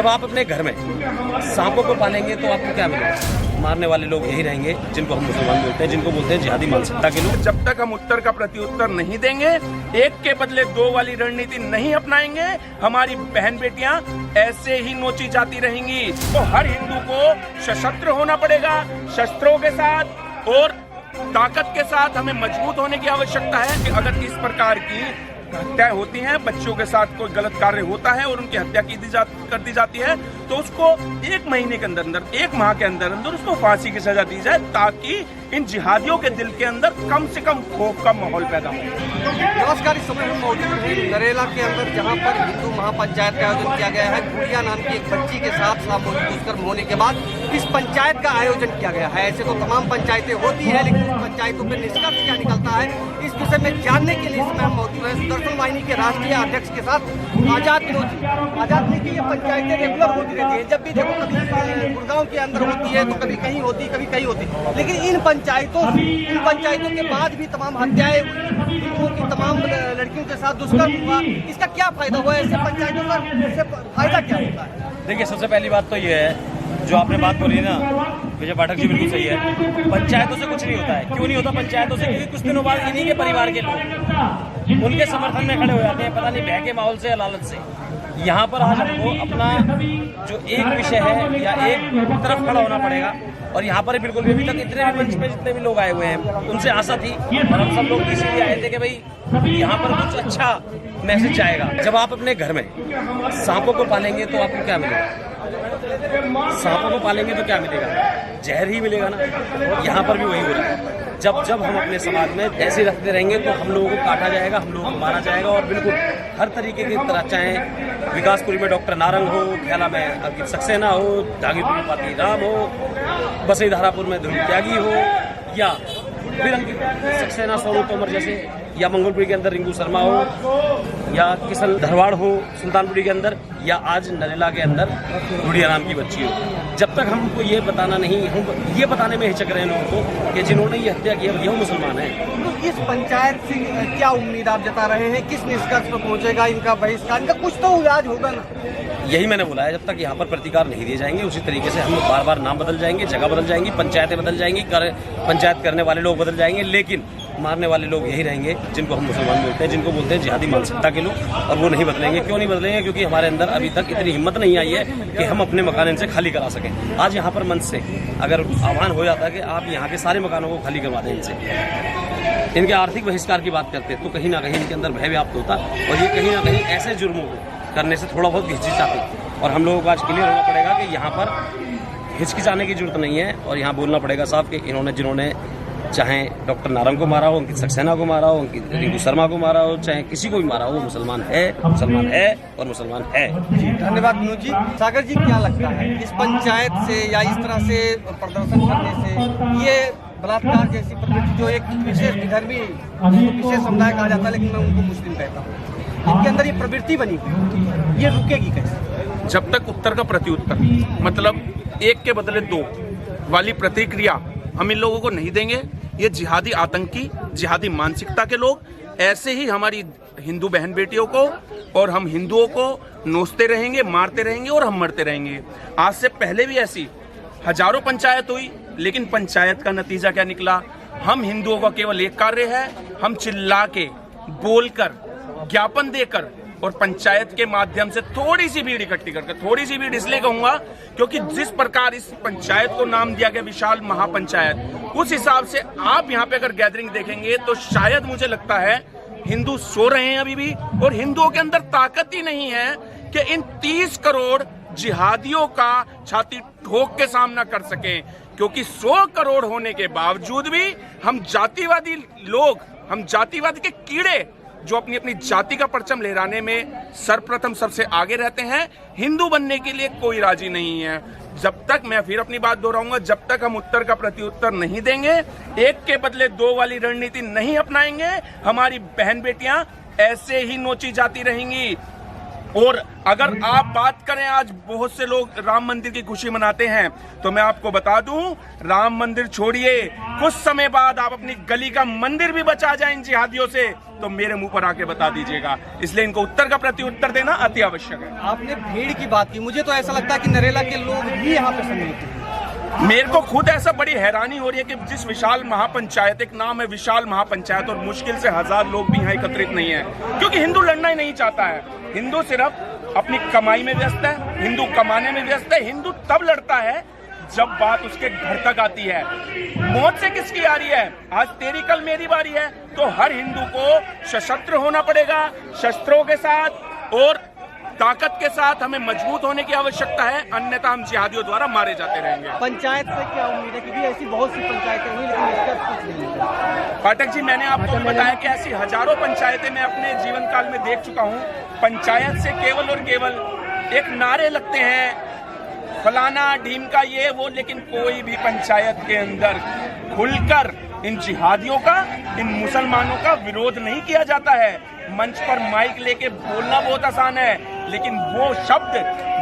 जब आप अपने घर में सांपों को पालेंगे तो आपको क्या मिलेगा? मारने वाले लोग यही रहेंगे जिनको हम मुसलमान बोलते हैं, जिनको बोलते हैं जिहादी मानसिकता के लोग। जब तक हम उत्तर का प्रत्युत्तर नहीं देंगे, एक के बदले दो वाली रणनीति नहीं अपनाएंगे, हमारी बहन बेटियां ऐसे ही नोची जाती रहेंगी। तो हर हिंदू को सशस्त्र होना पड़ेगा, शस्त्रों के साथ और ताकत के साथ हमें मजबूत होने की आवश्यकता है। कि अगर इस प्रकार की हत्याएं होती हैं, बच्चों के साथ कोई गलत कार्य होता है और उनकी हत्या कर दी जाती है, तो उसको 1 महीने के अंदर 1 माह के अंदर उसको फांसी की सजा दी जाए, ताकि इन जिहादियों के दिल के अंदर कम से कम खौफ का माहौल पैदा हो। नमस्कार, इस समय हम मौजूद हैं नरेला के अंदर, जहां पर हिंदू महापंचायत का आयोजन किया गया है। गुड़िया नाम की एक बच्ची के साथ सामूहिक दुष्कर्म होने के बाद इस पंचायत का आयोजन किया गया है। ऐसे तो तमाम पंचायतें होती है, लेकिन इन पंचायतों पर निष्कर्ष क्या निकलता है, इस विषय में जानने के लिए इसमें हम मौजूद हैं सुदर्शन वाहिनी के राष्ट्रीय अध्यक्ष के साथ आजाद विनोद जी। आजाद ने की ये पंचायतें रेगुलर होती रहती है, जब भी देखो कभी गुड़गांव के अंदर होती है तो कभी कहीं होती, कभी कहीं होती, लेकिन इन पंचायतों के बाद भी तमाम हत्याएं हुई, हिंदुओं की तमाम लड़कियों के साथ दुष्कर्म हुआ। इसका क्या फायदा हुआ? ऐसे पंचायतों का इससे फायदा क्या होता है? देखिए, सबसे पहली बात तो ये है, जो आपने बात बोली है ना विजय पाठक जी, बिल्कुल सही है। पंचायतों से कुछ नहीं होता है। क्यों नहीं होता पंचायतों से? क्योंकि कुछ दिनों बाद इन्हीं के परिवार के लोग उनके समर्थन में खड़े हो जाते हैं, पता नहीं भय के माहौल से या लालच से। यहाँ पर आज हमको अपना जो एक विषय है या एक तरफ खड़ा होना पड़ेगा। और यहाँ पर बिल्कुल भी अभी तक इतने भी मंच पे जितने भी लोग आए हुए हैं, उनसे आशा थी और हम सब लोग इसीलिए आए थे कि भाई यहाँ पर कुछ अच्छा मैसेज जाएगा। जब आप अपने घर में सांपों को पालेंगे तो आपको क्या मिलेगा? सांपों को पालेंगे तो क्या मिलेगा? जहर ही मिलेगा ना। यहाँ पर भी वही हो रहा है। जब जब हम अपने समाज में ऐसे रखते रहेंगे तो हम लोगों को काटा जाएगा, हम लोगों को मारा जाएगा। और बिल्कुल हर तरीके की तरह, चाहे विकासपुरी में डॉक्टर नारंग हो, खेला में अंकित सक्सेना हो, जागीरपुर में पाती राम हो, बसई धारापुर में ध्रुव त्यागी हो, या फिर अंकित सक्सेना सोनू तोमर जैसे, या मंगलपुरी के अंदर रिंकू शर्मा हो, या किशन धरवाड़ हो सुल्तानपुरी के अंदर, या आज नरेला के अंदर गुड़िया नाम की बच्ची हो। जब तक हमको ये बताना नहीं, हम ये बताने में हिचक रहे हैं लोगों को कि जिन्होंने ये हत्या की है वो मुसलमान है। तो इस पंचायत से क्या उम्मीद आप जता रहे हैं? किस निष्कर्ष पर पहुंचेगा इनका बहिष्कार? इनका कुछ तो इलाज होगा ना? यही मैंने बोला है, जब तक यहाँ पर प्रतिकार नहीं दिए जाएंगे, उसी तरीके से हम बार बार नाम बदल जाएंगे, जगह बदल जाएंगी, पंचायतें बदल जाएंगी, पंचायत करने वाले लोग बदल जाएंगे, लेकिन मारने वाले लोग यही रहेंगे जिनको हम मुसलमान बोलते हैं, जिनको बोलते हैं जिहादी मानसिकता के लोग। और वो नहीं बदलेंगे। क्यों नहीं बदलेंगे? क्योंकि हमारे अंदर अभी तक इतनी हिम्मत नहीं आई है कि हम अपने मकान इनसे खाली करा सकें। आज यहाँ पर मंच से अगर आह्वान हो जाता है कि आप यहाँ के सारे मकानों को खाली करवा दें इनसे, इनके आर्थिक बहिष्कार की बात करते, तो कहीं ना कहीं इनके अंदर भय व्याप्त होता और ये कहीं ना कहीं ऐसे जुर्मों को करने से थोड़ा बहुत हिचकिचाते। और हम लोगों को आज क्लियर होना पड़ेगा कि यहाँ पर हिचकिचाने की जरूरत नहीं है। और यहाँ बोलना पड़ेगा साहब कि इन्होंने जिन्होंने चाहे डॉक्टर नारंग को मारा हो, अंकित सक्सेना को मारा हो, अंकित रिंकू शर्मा को मारा हो, चाहे किसी को भी मारा हो, वो मुसलमान है और मुसलमान है। जी धन्यवाद विनोद जी। सागर जी, क्या लगता है इस पंचायत से या इस तरह से प्रदर्शन करने से, ये बलात्कार जैसी प्रवृत्ति जो एक विशेष विधर्मी विशेष समुदाय कहा जाता है, लेकिन मैं उनको मुस्लिम कहता हूँ, इनके अंदर ये प्रवृत्ति बनी हुई, ये रुकेगी कैसे? जब तक उत्तर का प्रत्युत्तर, मतलब एक के बदले दो वाली प्रतिक्रिया हम इन लोगों को नहीं देंगे, ये जिहादी आतंकी, जिहादी मानसिकता के लोग ऐसे ही हमारी हिंदू बहन बेटियों को और हम हिंदुओं को नोचते रहेंगे, मारते रहेंगे और हम मरते रहेंगे। आज से पहले भी ऐसी हजारों पंचायत हुई, लेकिन पंचायत का नतीजा क्या निकला? हम हिंदुओं का केवल एक कार्य है, हम चिल्ला के, बोलकर, ज्ञापन देकर और पंचायत के माध्यम से थोड़ी सी भीड़ इकट्ठी करके, थोड़ी सी भीड़ इसलिए कहूंगा क्योंकि जिस प्रकार इस पंचायत को नाम दिया गया विशाल महापंचायत, उस हिसाब से आप यहाँ पे अगर गैदरिंग देखेंगे तो शायद मुझे लगता है हिंदू सो रहे हैं अभी भी, और हिंदुओं के अंदर ताकत ही नहीं है कि इन 30 करोड़ जिहादियों का छाती ठोक के सामना कर सकें। क्योंकि 100 करोड़ होने के बावजूद भी हम जातिवादी लोग, हम जातिवाद के कीड़े जो अपनी अपनी जाति का परचम लहराने में सर्वप्रथम सबसे आगे रहते हैं, हिंदू बनने के लिए कोई राजी नहीं है। जब तक, मैं फिर अपनी बात दोहराऊंगा, जब तक हम उत्तर का प्रत्युत्तर नहीं देंगे, एक के बदले दो वाली रणनीति नहीं अपनाएंगे, हमारी बहन बेटियां ऐसे ही नोची जाती रहेंगी। और अगर आप बात करें, आज बहुत से लोग राम मंदिर की खुशी मनाते हैं, तो मैं आपको बता दूं, राम मंदिर छोड़िए, कुछ समय बाद आप अपनी गली का मंदिर भी बचा जाए इन जिहादियों से, तो मेरे मुंह पर आके बता दीजिएगा। इसलिए इनको उत्तर का प्रति उत्तर देना अति आवश्यक है। आपने भीड़ की बात की, मुझे तो ऐसा लगता है कि नरेला के लोग भी यहाँ पे सम्मिलित हैं। मेरे को खुद ऐसा बड़ी हैरानी हो रही है कि जिस विशाल महापंचायत, एक नाम है विशाल महापंचायत, और मुश्किल से 1000 लोग भी यहाँ एकत्रित नहीं है, क्योंकि हिंदू लड़ना ही नहीं चाहता है। हिंदू सिर्फ अपनी कमाई में व्यस्त है, हिंदू कमाने में व्यस्त है। हिंदू तब लड़ता है जब बात उसके घर तक आती है। मौत से किसकी आ रही है? आज तेरी कल मेरी बारी है। तो हर हिंदू को सशस्त्र होना पड़ेगा, शस्त्रों के साथ और ताकत के साथ हमें मजबूत होने की आवश्यकता है, अन्यथा हम जिहादियों द्वारा मारे जाते रहेंगे। पंचायत से क्या उम्मीद है? क्योंकि ऐसी बहुत सी पंचायतें हुई, लेकिन इसका कुछ नहीं है। पाठक जी, मैंने आपको बताया कि ऐसी हजारों पंचायतें मैं अपने जीवन काल में देख चुका हूँ। पंचायत से केवल और केवल एक नारे लगते हैं, फलाना ढीम का ये वो, लेकिन कोई भी पंचायत के अंदर खुलकर इन जिहादियों का, इन मुसलमानों का विरोध नहीं किया जाता है। मंच पर माइक लेके बोलना बहुत आसान है, लेकिन वो शब्द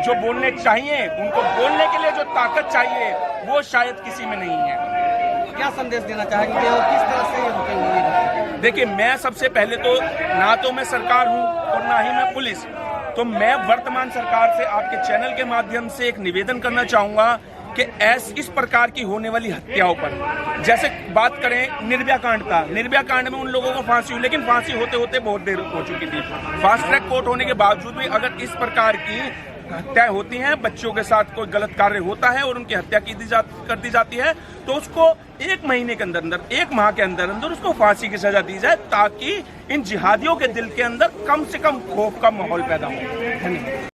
जो बोलने चाहिए, उनको बोलने के लिए जो ताकत चाहिए, वो शायद किसी में नहीं है। क्या संदेश देना चाहेंगे और किस तरह से ये रुकेंगे? देखिए, मैं सबसे पहले तो ना तो मैं सरकार हूँ और ना ही मैं पुलिस, तो मैं वर्तमान सरकार से आपके चैनल के माध्यम से एक निवेदन करना चाहूंगा कि इस प्रकार की होने वाली हत्याओं पर, जैसे बात करें निर्भया कांड का, निर्भया कांड में उन लोगों को फांसी हुई, लेकिन फांसी होते होते बहुत देर हो चुकी थी। फास्ट ट्रैक कोर्ट होने के बावजूद भी अगर इस प्रकार की हत्याएं होती हैं, बच्चों के साथ कोई गलत कार्य होता है और उनकी हत्या कर दी जाती है, तो उसको 1 महीने के अंदर अंदर, 1 माह के अंदर अंदर उसको फांसी की सजा दी जाए, ताकि इन जिहादियों के दिल के अंदर कम से कम खौफ का माहौल पैदा हो। धन्यवाद।